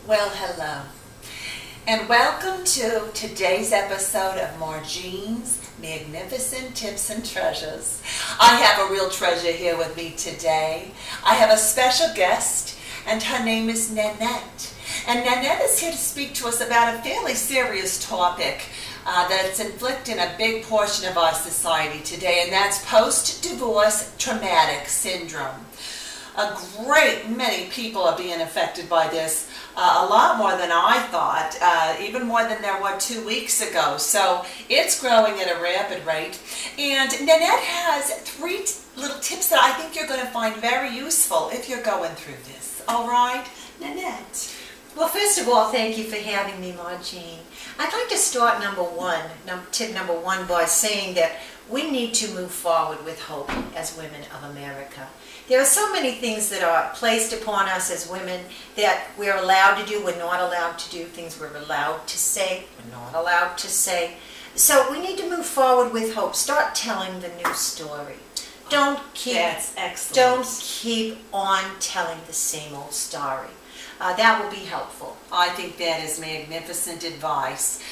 Well, hello, and welcome to today's episode of Margene's Magnificent Tips and Treasures. I have a real treasure here with me today. I have a special guest, and her name is Nanette. And Nanette is here to speak to us about a fairly serious topic that's inflicting a big portion of our society today, and that's post-divorce traumatic syndrome. A great many people are being affected by this, a lot more than I thought, even more than there were 2 weeks ago. So it's growing at a rapid rate. And Nanette has 3 little tips that I think you're going to find very useful if you're going through this. All right, Nanette? Well, first of all, thank you for having me, Margene. I'd like to start tip number one, by saying that we need to move forward with hope as women of America. There are so many things that are placed upon us as women that we're allowed to do, we're not allowed to do, things we're allowed to say, we're not allowed to say. So we need to move forward with hope. Start telling the new story. That's excellent. Don't keep on telling the same old story. That will be helpful. I think that is magnificent advice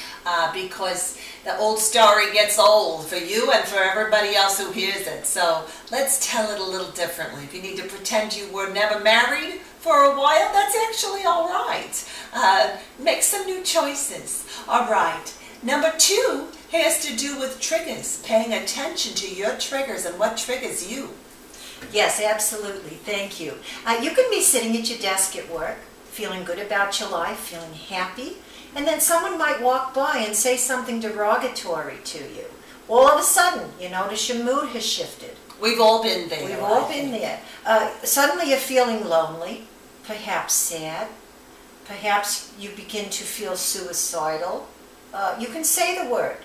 because the old story gets old for you and for everybody else who hears it. So let's tell it a little differently. If you need to pretend you were never married for a while, that's actually all right. Make some new choices. All right. Number 2 has to do with triggers, paying attention to your triggers and what triggers you. Yes, absolutely. Thank you. You can be sitting at your desk at work, feeling good about your life, feeling happy, and then someone might walk by and say something derogatory to you. All of a sudden, you notice your mood has shifted. We've all been there. We've all been there. Suddenly you're feeling lonely, perhaps sad, perhaps you begin to feel suicidal. You can say the word,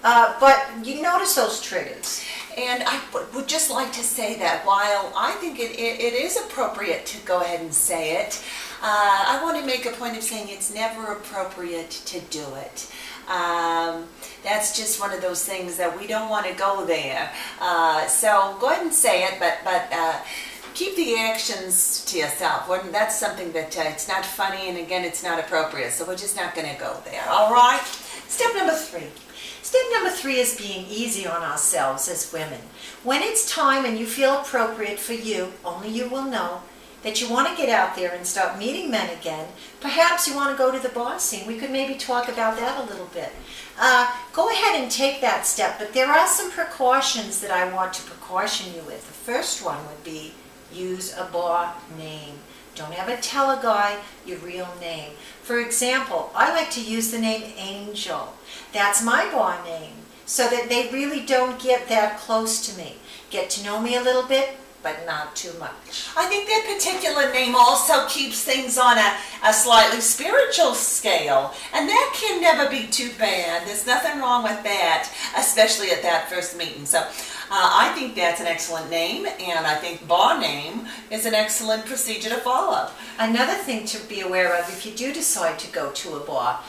but you notice those triggers. And I would just like to say that while I think it is appropriate to go ahead and say it, I want to make a point of saying it's never appropriate to do it. That's just one of those things that we don't want to go there. So go ahead and say it, but keep the actions to yourself. That's something that it's not funny, and again, it's not appropriate. So we're just not going to go there. All right? Step number 3. Step number 3 is being easy on ourselves as women. When it's time and you feel appropriate for you, only you will know, that you want to get out there and start meeting men again, perhaps you want to go to the bar scene. We could maybe talk about that a little bit. Go ahead and take that step, but there are some precautions that I want to precaution you with. The first one would be use a bar name. Don't ever tell a guy your real name. For example, I like to use the name Angel. That's my bar name, so that they really don't get that close to me. Get to know me a little bit, but not too much. I think that particular name also keeps things on a slightly spiritual scale, and that can never be too bad. There's nothing wrong with that, especially at that first meeting. So I think that's an excellent name, and I think bar name is an excellent procedure to follow. Another thing to be aware of if you do decide to go to a bar,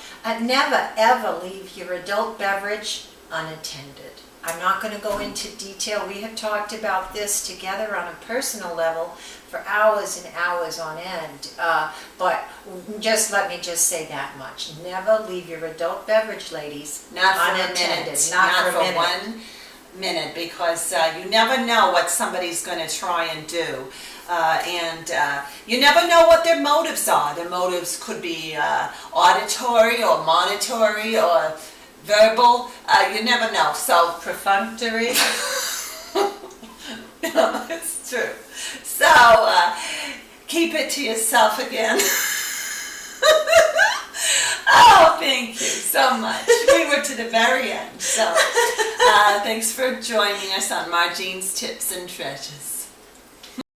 never ever leave your adult beverage unattended. I'm not going to go into detail. We have talked about this together on a personal level for hours and hours on end. But let me just say that much. Never leave your adult beverage, ladies, unattended. Not for 1 minute, because you never know what somebody's going to try and do. And you never know what their motives are. Their motives could be auditory or monetary or verbal. You never know. So perfunctory. No, it's true. So keep it to yourself again. Oh, thank you so much. We were to the very end. So thanks for joining us on Margene's Tips and Treasures.